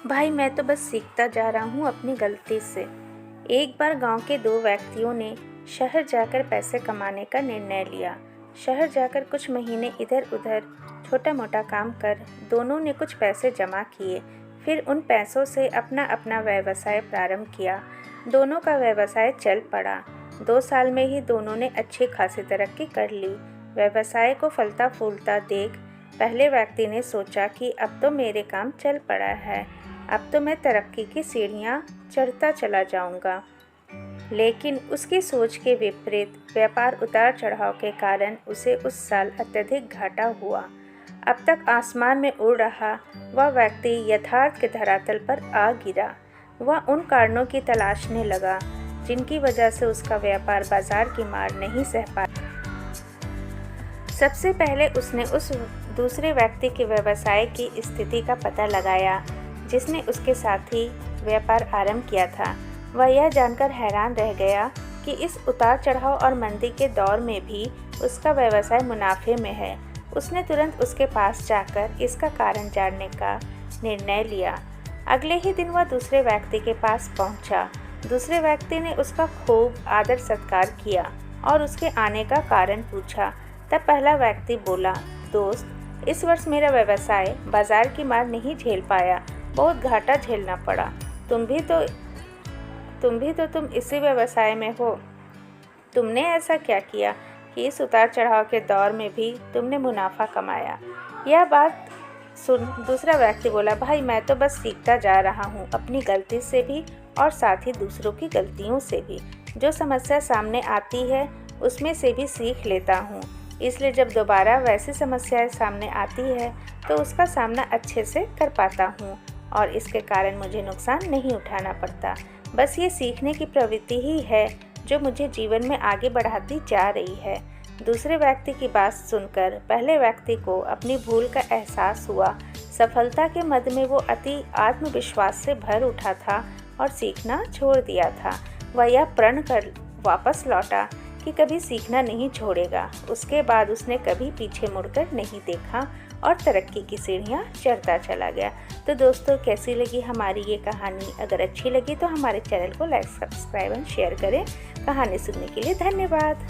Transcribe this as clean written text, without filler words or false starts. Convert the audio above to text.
भाई मैं तो बस सीखता जा रहा हूँ अपनी गलती से। एक बार गांव के दो व्यक्तियों ने शहर जाकर पैसे कमाने का निर्णय लिया। शहर जाकर कुछ महीने इधर उधर छोटा मोटा काम कर दोनों ने कुछ पैसे जमा किए। फिर उन पैसों से अपना अपना व्यवसाय प्रारंभ किया। दोनों का व्यवसाय चल पड़ा। 2 साल में ही दोनों ने अच्छी खासी तरक्की कर ली। व्यवसाय को फलता फूलता देख पहले व्यक्ति ने सोचा कि अब तो मेरे काम चल पड़ा है, अब तो मैं तरक्की की सीढ़ियाँ चढ़ता चला जाऊंगा। लेकिन उसकी सोच के विपरीत व्यापार उतार चढ़ाव के कारण उसे उस साल अत्यधिक घाटा हुआ। अब तक आसमान में उड़ रहा वह व्यक्ति यथार्थ के धरातल पर आ गिरा। वह उन कारणों की तलाशने लगा जिनकी वजह से उसका व्यापार बाजार की मार नहीं सह पाया। सबसे पहले उसने उस दूसरे व्यक्ति के व्यवसाय की स्थिति का पता लगाया जिसने उसके साथ ही व्यापार आरंभ किया था। वह यह जानकर हैरान रह गया कि इस उतार चढ़ाव और मंदी के दौर में भी उसका व्यवसाय मुनाफे में है। उसने तुरंत उसके पास जाकर इसका कारण जानने का निर्णय लिया। अगले ही दिन वह दूसरे व्यक्ति के पास पहुंचा। दूसरे व्यक्ति ने उसका खूब आदर सत्कार किया और उसके आने का कारण पूछा। तब पहला व्यक्ति बोला, दोस्त, इस वर्ष मेरा व्यवसाय बाजार की मार नहीं झेल पाया, बहुत घाटा झेलना पड़ा। तुम इसी व्यवसाय में हो। तुमने ऐसा क्या किया कि इस उतार चढ़ाव के दौर में भी तुमने मुनाफा कमाया? यह बात सुन दूसरा व्यक्ति बोला, भाई मैं तो बस सीखता जा रहा हूँ, अपनी गलती से भी और साथ ही दूसरों की गलतियों से भी। जो समस्या सामने आती है उसमें से भी सीख लेता हूँ, इसलिए जब दोबारा वैसी समस्याएं सामने आती है तो उसका सामना अच्छे से कर पाता हूँ और इसके कारण मुझे नुकसान नहीं उठाना पड़ता। बस ये सीखने की प्रवृत्ति ही है जो मुझे जीवन में आगे बढ़ाती जा रही है। दूसरे व्यक्ति की बात सुनकर पहले व्यक्ति को अपनी भूल का एहसास हुआ। सफलता के मद में वो अति आत्मविश्वास से भर उठा था और सीखना छोड़ दिया था। वह यह प्रण कर वापस लौटा कि कभी सीखना नहीं छोड़ेगा। उसके बाद उसने कभी पीछे मुड़कर नहीं देखा और तरक्की की सीढ़ियाँ चढ़ता चला गया। तो दोस्तों, कैसी लगी हमारी ये कहानी? अगर अच्छी लगी तो हमारे चैनल को लाइक, सब्सक्राइब एंड शेयर करें। कहानी सुनने के लिए धन्यवाद।